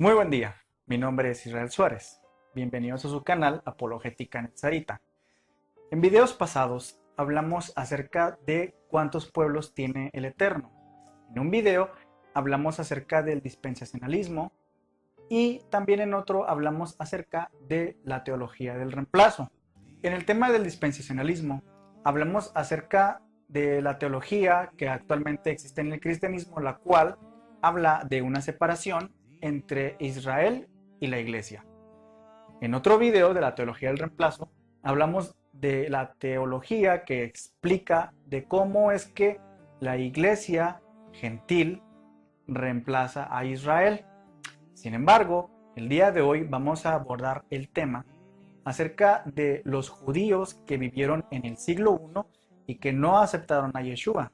Muy buen día, mi nombre es Israel Suárez. Bienvenidos a su canal Apologética Netzarita. En videos pasados hablamos acerca de cuántos pueblos tiene el Eterno. En un video hablamos acerca del dispensacionalismo y también en otro hablamos acerca de la teología del reemplazo. En el tema del dispensacionalismo hablamos acerca de la teología que actualmente existe en el cristianismo, la cual habla de una separación entre Israel y la iglesia. En otro video de la teología del reemplazo hablamos de la teología que explica de cómo es que la iglesia gentil reemplaza a Israel. Sin embargo, el día de hoy vamos a abordar el tema acerca de los judíos que vivieron en el siglo I y que no aceptaron a Yeshua.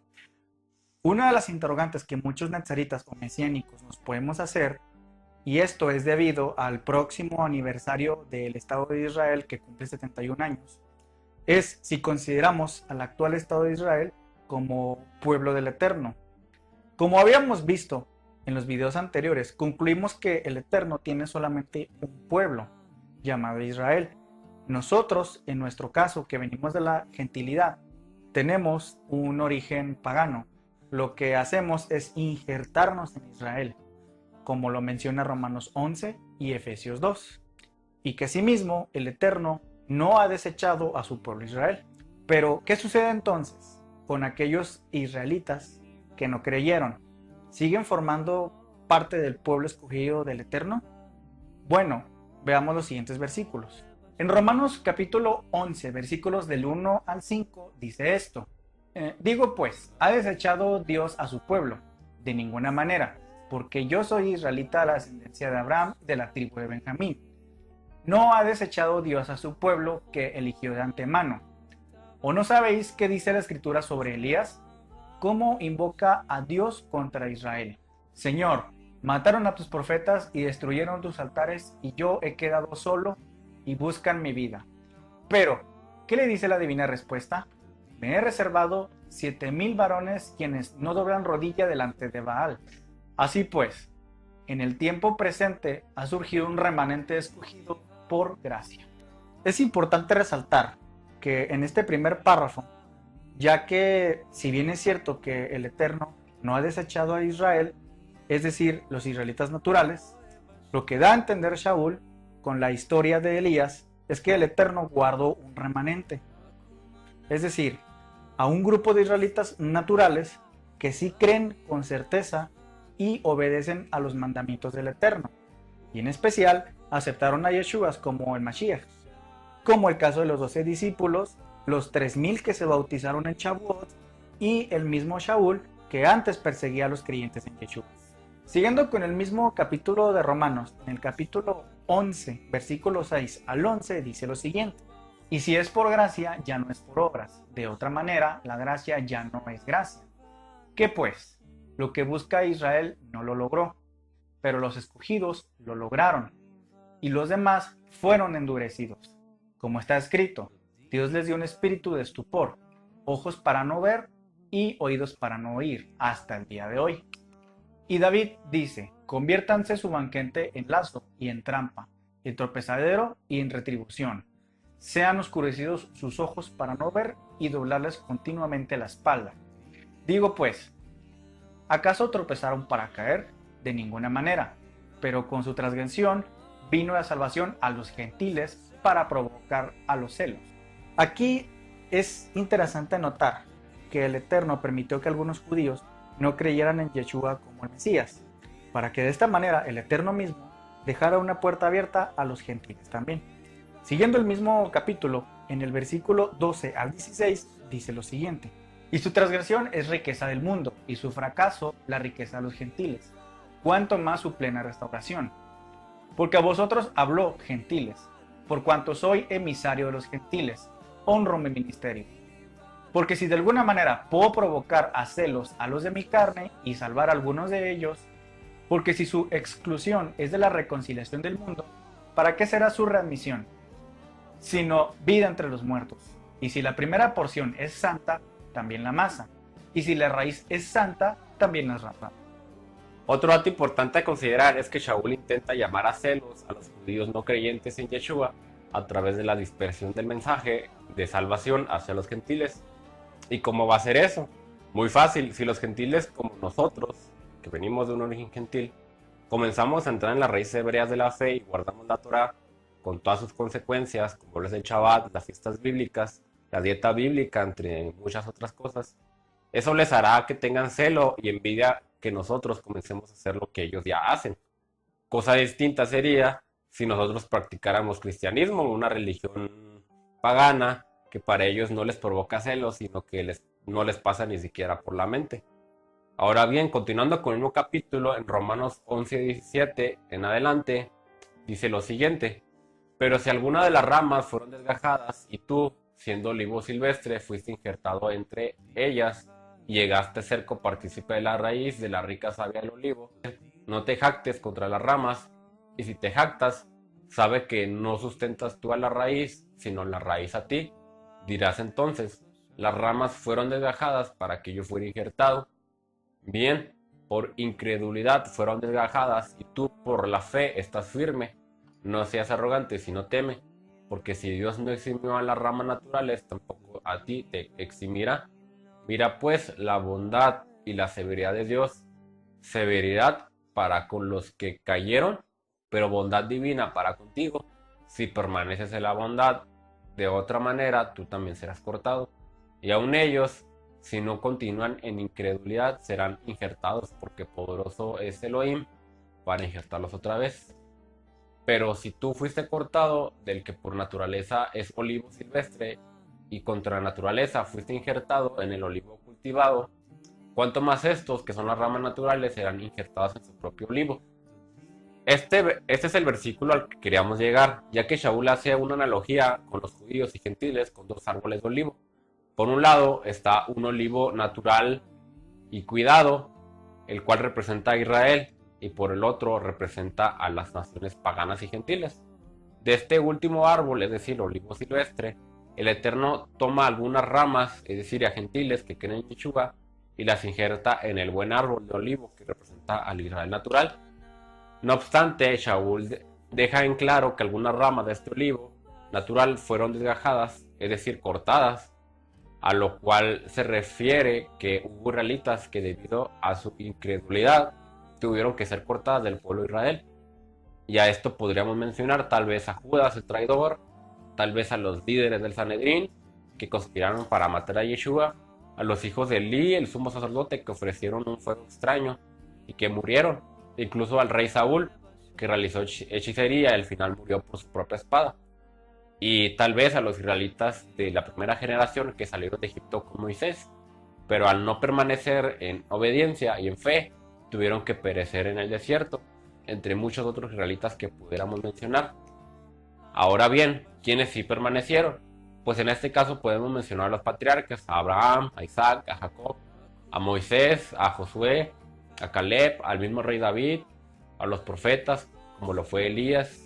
Una de las interrogantes que muchos nazaritas o mesiánicos nos podemos hacer, y esto es debido al próximo aniversario del Estado de Israel que cumple 71 años, es si consideramos al actual Estado de Israel como pueblo del Eterno. Como habíamos visto en los videos anteriores, concluimos que el Eterno tiene solamente un pueblo llamado Israel. Nosotros, en nuestro caso, que venimos de la gentilidad, tenemos un origen pagano. Lo que hacemos es injertarnos en Israel, como lo menciona Romanos 11 y Efesios 2, y que asimismo el Eterno no ha desechado a su pueblo Israel. Pero, ¿qué sucede entonces con aquellos israelitas que no creyeron? ¿Siguen formando parte del pueblo escogido del Eterno? Bueno, veamos los siguientes versículos. En Romanos capítulo 11, versículos del 1 al 5, dice esto. Digo pues, ¿ha desechado Dios a su pueblo? De ninguna manera, porque yo soy israelita de la descendencia de Abraham, de la tribu de Benjamín. No ha desechado Dios a su pueblo que eligió de antemano. ¿O no sabéis qué dice la Escritura sobre Elías? ¿Cómo invoca a Dios contra Israel? Señor, mataron a tus profetas y destruyeron tus altares, y yo he quedado solo y buscan mi vida. Pero, ¿qué le dice la divina respuesta? Me he reservado 7,000 varones quienes no doblan rodilla delante de Baal. Así pues, en el tiempo presente ha surgido un remanente escogido por gracia. Es importante resaltar que en este primer párrafo, ya que si bien es cierto que el Eterno no ha desechado a Israel, es decir, los israelitas naturales, lo que da a entender Shaul con la historia de Elías es que el Eterno guardó un remanente, es decir, a un grupo de israelitas naturales que sí creen con certeza y obedecen a los mandamientos del Eterno, y en especial aceptaron a Yeshua como el Mashiach, como el caso de los 12 discípulos, los 3,000 que se bautizaron en Shavuot y el mismo Shaul que antes perseguía a los creyentes en Yeshua. Siguiendo con el mismo capítulo de Romanos, en el capítulo 11, versículo 6 al 11, dice lo siguiente. Y si es por gracia, ya no es por obras. De otra manera, la gracia ya no es gracia. ¿Qué pues? Lo que busca Israel no lo logró, pero los escogidos lo lograron, y los demás fueron endurecidos. Como está escrito, Dios les dio un espíritu de estupor, ojos para no ver y oídos para no oír, hasta el día de hoy. Y David dice, conviértanse su banquete en lazo y en trampa, en tropezadero y en retribución. Sean oscurecidos sus ojos para no ver y doblarles continuamente la espalda. Digo pues, ¿acaso tropezaron para caer? De ninguna manera, pero con su transgresión vino la salvación a los gentiles para provocar a los celos. Aquí es interesante notar que el Eterno permitió que algunos judíos no creyeran en Yeshua como el Mesías, para que de esta manera el Eterno mismo dejara una puerta abierta a los gentiles también. Siguiendo el mismo capítulo, en el versículo 12 al 16, dice lo siguiente. Y su transgresión es riqueza del mundo, y su fracaso la riqueza de los gentiles. Cuanto más su plena restauración. Porque a vosotros habló gentiles, por cuanto soy emisario de los gentiles, honro mi ministerio. Porque si de alguna manera puedo provocar a celos a los de mi carne y salvar a algunos de ellos, porque si su exclusión es de la reconciliación del mundo, ¿para qué será su readmisión? Sino vida entre los muertos. Y si la primera porción es santa, también la masa. Y si la raíz es santa, también las ramas. Otro dato importante a considerar es que Shaul intenta llamar a celos a los judíos no creyentes en Yeshua a través de la dispersión del mensaje de salvación hacia los gentiles. ¿Y cómo va a ser eso? Muy fácil, si los gentiles como nosotros, que venimos de un origen gentil, comenzamos a entrar en las raíces hebreas de la fe y guardamos la Torah con todas sus consecuencias, como es el Shabbat, las fiestas bíblicas, la dieta bíblica, entre muchas otras cosas, eso les hará que tengan celo y envidia que nosotros comencemos a hacer lo que ellos ya hacen. Cosa distinta sería si nosotros practicáramos cristianismo, una religión pagana que para ellos no les provoca celos, sino que no les pasa ni siquiera por la mente. Ahora bien, continuando con el mismo capítulo, en Romanos 11:17 en adelante, dice lo siguiente: pero si alguna de las ramas fueron desgajadas y tú, siendo olivo silvestre, fuiste injertado entre ellas y llegaste a ser copartícipe de la raíz de la rica savia del olivo, no te jactes contra las ramas, y si te jactas, sabe que no sustentas tú a la raíz, sino la raíz a ti. Dirás entonces: las ramas fueron desgajadas para que yo fuera injertado. Bien, por incredulidad fueron desgajadas, y tú por la fe estás firme. No seas arrogante, sino teme, porque si Dios no eximió a las ramas naturales, tampoco a ti te eximirá. Mira pues la bondad y la severidad de Dios: severidad para con los que cayeron, pero bondad divina para contigo. Si permaneces en la bondad, de otra manera tú también serás cortado. Y aun ellos, si no continúan en incredulidad, serán injertados, porque poderoso es Elohim para injertarlos otra vez. Pero si tú fuiste cortado del que por naturaleza es olivo silvestre, y contra naturaleza fuiste injertado en el olivo cultivado, cuanto más estos, que son las ramas naturales, serán injertados en su propio olivo. Este es el versículo al que queríamos llegar, ya que Shaul hace una analogía con los judíos y gentiles con dos árboles de olivo. Por un lado está un olivo natural y cuidado, el cual representa a Israel, y por el otro representa a las naciones paganas y gentiles. De este último árbol, es decir, olivo silvestre, el Eterno toma algunas ramas, es decir, a gentiles que creen en Yeshua, y las injerta en el buen árbol de olivo que representa al Israel natural. No obstante, Shaul deja en claro que algunas ramas de este olivo natural fueron desgajadas, es decir, cortadas, a lo cual se refiere que hubo israelitas que debido a su incredulidad tuvieron que ser cortadas del pueblo de Israel. Y a esto podríamos mencionar tal vez a Judas el traidor, tal vez a los líderes del Sanedrín que conspiraron para matar a Yeshua, a los hijos de Elí, el sumo sacerdote, que ofrecieron un fuego extraño y que murieron, incluso al rey Saúl, que realizó hechicería y al final murió por su propia espada. Y tal vez a los israelitas de la primera generación que salieron de Egipto con Moisés, pero al no permanecer en obediencia y en fe, tuvieron que perecer en el desierto, entre muchos otros israelitas que pudiéramos mencionar. Ahora bien, ¿quiénes sí permanecieron? Pues en este caso podemos mencionar a los patriarcas: a Abraham, a Isaac, a Jacob, a Moisés, a Josué, a Caleb, al mismo rey David, a los profetas, como lo fue Elías.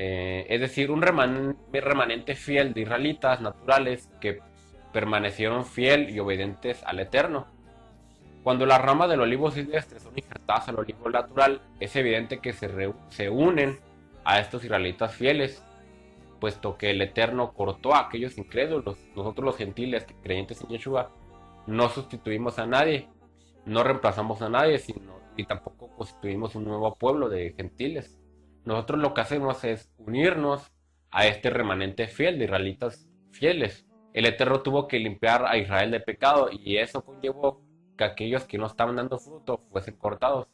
Es decir, un remanente fiel de israelitas naturales que permanecieron fiel y obedientes al Eterno. Cuando las ramas del olivo silvestre son injertadas al olivo natural, es evidente que se unen a estos israelitas fieles, puesto que el Eterno cortó a aquellos incrédulos. Nosotros los gentiles creyentes en Yeshua no sustituimos a nadie, no reemplazamos a nadie, ni tampoco constituimos un nuevo pueblo de gentiles. Nosotros lo que hacemos es unirnos a este remanente fiel de israelitas fieles. El Eterno tuvo que limpiar a Israel de pecado, y eso conllevó que aquellos que no estaban dando fruto fuesen cortados.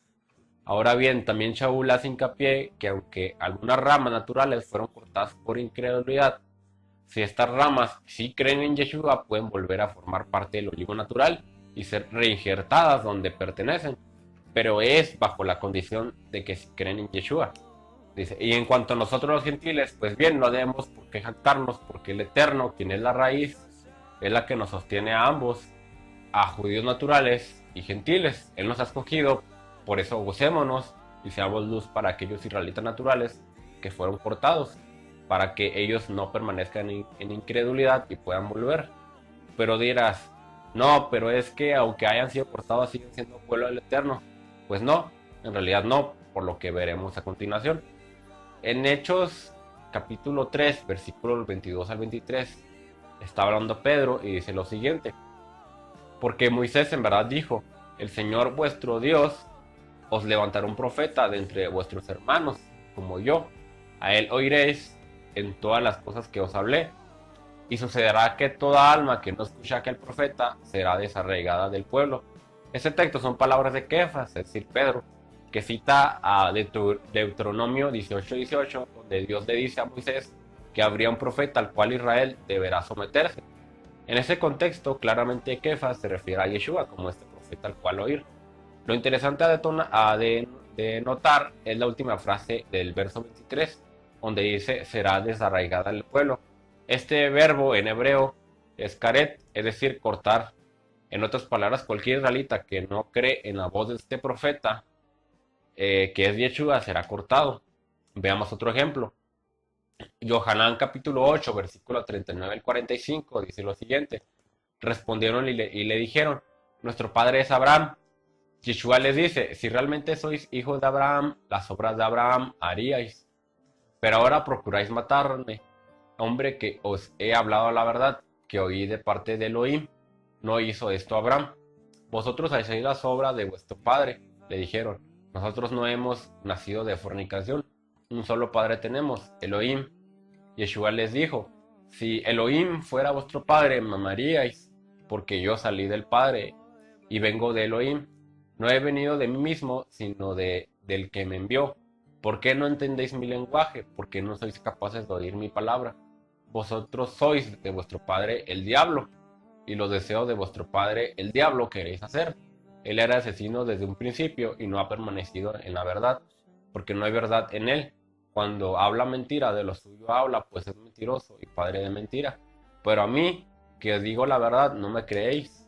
Ahora bien, también Shaul hace hincapié que aunque algunas ramas naturales fueron cortadas por incredulidad, si estas ramas sí creen en Yeshua, pueden volver a formar parte del olivo natural y ser reinjertadas donde pertenecen, pero es bajo la condición de que sí creen en Yeshua. Dice: y en cuanto a nosotros los gentiles, pues bien, no debemos por qué jactarnos, porque el Eterno, quien es la raíz, es la que nos sostiene a ambos, a judíos naturales y gentiles. Él nos ha escogido, por eso gocémonos y seamos luz para aquellos israelitas naturales que fueron cortados, para que ellos no permanezcan en incredulidad y puedan volver. Pero dirás: no, pero es que aunque hayan sido cortados, siguen siendo pueblo del Eterno. Pues no, en realidad no, por lo que veremos a continuación. En Hechos capítulo 3, versículos 22 al 23, está hablando Pedro y dice lo siguiente: porque Moisés en verdad dijo, el Señor vuestro Dios os levantará un profeta de entre vuestros hermanos, como yo. A él oiréis en todas las cosas que os hablé. Y sucederá que toda alma que no escucha a aquel profeta será desarraigada del pueblo. Este texto son palabras de Kefas, es decir, Pedro, que cita a Deuteronomio 18:18, donde Dios le dice a Moisés que habría un profeta al cual Israel deberá someterse. En ese contexto, claramente Kefas se refiere a Yeshua como este profeta al cual oír. Lo interesante de notar es la última frase del verso 23, donde dice será desarraigada el pueblo. Este verbo en hebreo es karet, es decir, cortar. En otras palabras, cualquier israelita que no cree en la voz de este profeta, que es Yeshua, será cortado. Veamos otro ejemplo. Yohanan capítulo 8, versículo 39 al 45, dice lo siguiente. Respondieron y le dijeron, nuestro padre es Abraham. Yeshua les dice, si realmente sois hijos de Abraham, las obras de Abraham haríais. Pero ahora procuráis matarme, hombre que os he hablado la verdad, que oí de parte de Elohim. No hizo esto Abraham. Vosotros hacéis las obras de vuestro padre, le dijeron. Nosotros no hemos nacido de fornicación. Un solo padre tenemos, Elohim. Yeshua les dijo, si Elohim fuera vuestro padre, me amaríais, porque yo salí del Padre y vengo de Elohim. No he venido de mí mismo, sino del que me envió. ¿Por qué no entendéis mi lenguaje? ¿Por qué no sois capaces de oír mi palabra? Vosotros sois de vuestro padre el diablo, y los deseos de vuestro padre el diablo queréis hacer. Él era asesino desde un principio y no ha permanecido en la verdad, porque no hay verdad en él. Cuando habla mentira, de lo suyo habla, pues es mentiroso y padre de mentira. Pero a mí, que os digo la verdad, no me creéis.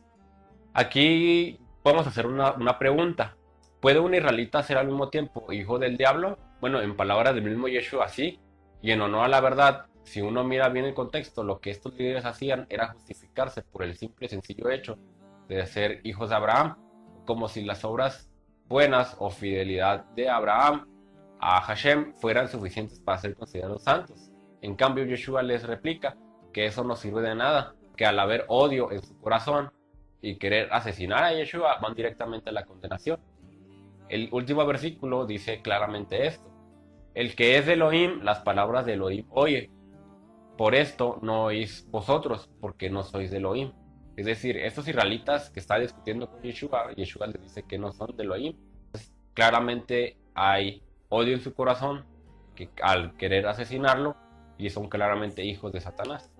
Aquí podemos hacer una pregunta. ¿Puede un israelita ser al mismo tiempo hijo del diablo? Bueno, en palabras del mismo Yeshua, sí. Y en honor a la verdad, si uno mira bien el contexto, lo que estos líderes hacían era justificarse por el simple y sencillo hecho de ser hijos de Abraham, como si las obras buenas o fidelidad de Abraham a Hashem fueran suficientes para ser considerados santos. En cambio, Yeshua les replica que eso no sirve de nada, que al haber odio en su corazón y querer asesinar a Yeshua van directamente a la condenación. El último versículo dice claramente esto: el que es de Elohim, las palabras de Elohim oye. Por esto no oís vosotros, porque no sois de Elohim. Es decir, estos israelitas que están discutiendo con Yeshua, Yeshua les dice que no son de Elohim. Entonces, claramente hay odio en su corazón que al querer asesinarlo, y son claramente hijos de Satanás.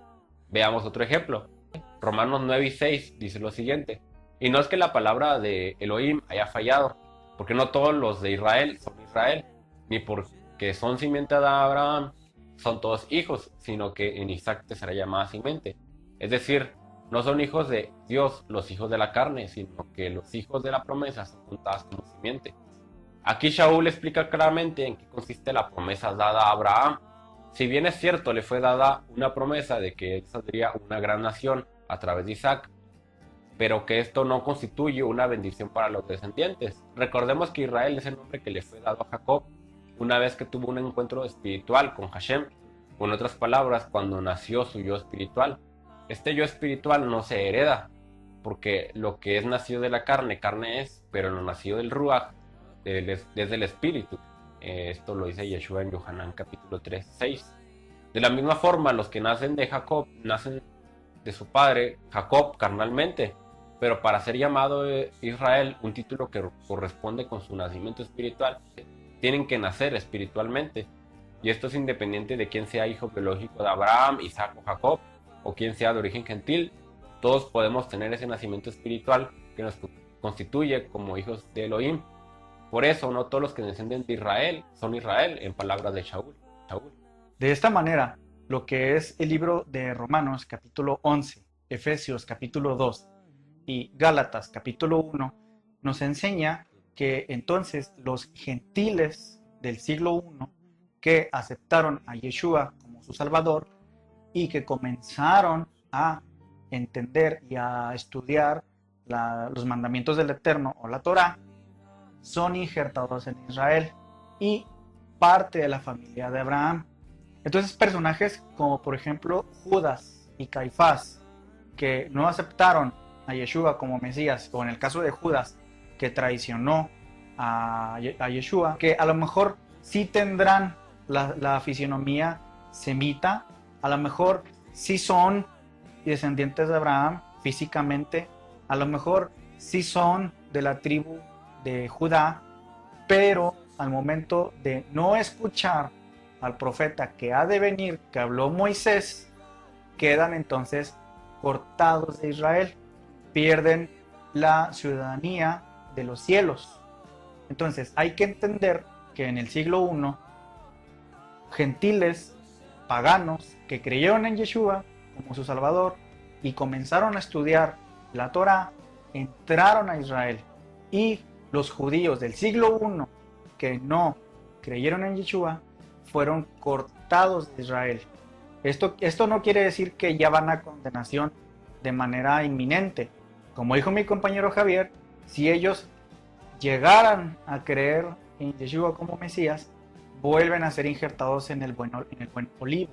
Veamos otro ejemplo. Romanos 9:6 dice lo siguiente: y no es que la palabra de Elohim haya fallado, porque no todos los de Israel son Israel, ni porque son simiente de Abraham son todos hijos, sino que en Isaac te será llamada simiente. Es decir, no son hijos de Dios los hijos de la carne, sino que los hijos de la promesa son contados como simiente. Aquí Shaul explica claramente en qué consiste la promesa dada a Abraham. Si bien es cierto, le fue dada una promesa de que él saldría una gran nación a través de Isaac, pero que esto no constituye una bendición para los descendientes. Recordemos que Israel es el nombre que le fue dado a Jacob una vez que tuvo un encuentro espiritual con Hashem, con otras palabras, cuando nació su yo espiritual. Este yo espiritual no se hereda, porque lo que es nacido de la carne, carne es, pero lo nacido del Ruach, desde el espíritu. Esto lo dice Yeshua en Yohanan capítulo 3:6. De la misma forma, los que nacen de Jacob, nacen de su padre, Jacob, carnalmente, pero para ser llamado Israel, un título que corresponde con su nacimiento espiritual, tienen que nacer espiritualmente, y esto es independiente de quién sea hijo biológico de Abraham, Isaac o Jacob, o quién sea de origen gentil. Todos podemos tener ese nacimiento espiritual que nos constituye como hijos de Elohim. Por eso no todos los que descienden de Israel son Israel, en palabras de Shaul. De esta manera, lo que es el libro de Romanos capítulo 11, Efesios capítulo 2 y Gálatas capítulo 1 nos enseña que entonces los gentiles del siglo I que aceptaron a Yeshua como su Salvador y que comenzaron a entender y a estudiar los mandamientos del Eterno o la Torá, son injertados en Israel y parte de la familia de Abraham. Entonces personajes como por ejemplo Judas y Caifás, que no aceptaron a Yeshua como Mesías, o en el caso de Judas, que traicionó a Yeshua, que a lo mejor sí tendrán la fisionomía semita, a lo mejor sí son descendientes de Abraham físicamente, a lo mejor sí son de la tribu de Judá, pero al momento de no escuchar al profeta que ha de venir, que habló Moisés, quedan entonces cortados de Israel, pierden la ciudadanía de los cielos. Entonces hay que entender que en el siglo I, gentiles paganos que creyeron en Yeshua como su Salvador y comenzaron a estudiar la Torá, entraron a Israel, y los judíos del siglo I que no creyeron en Yeshua fueron cortados de Israel. Esto no quiere decir que ya van a condenación de manera inminente. Como dijo mi compañero Javier, si ellos llegaran a creer en Yeshua como Mesías, vuelven a ser injertados en el buen olivo.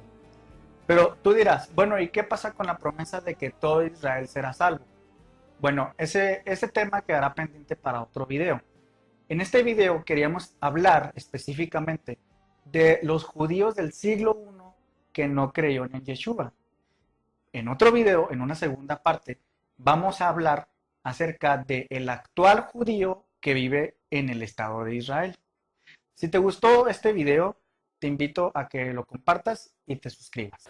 Pero tú dirás, bueno, ¿y qué pasa con la promesa de que todo Israel será salvo? Bueno, ese tema quedará pendiente para otro video. En este video queríamos hablar específicamente de los judíos del siglo I que no creyeron en Yeshua. En otro video, en una segunda parte, vamos a hablar acerca del actual judío que vive en el Estado de Israel. Si te gustó este video, te invito a que lo compartas y te suscribas.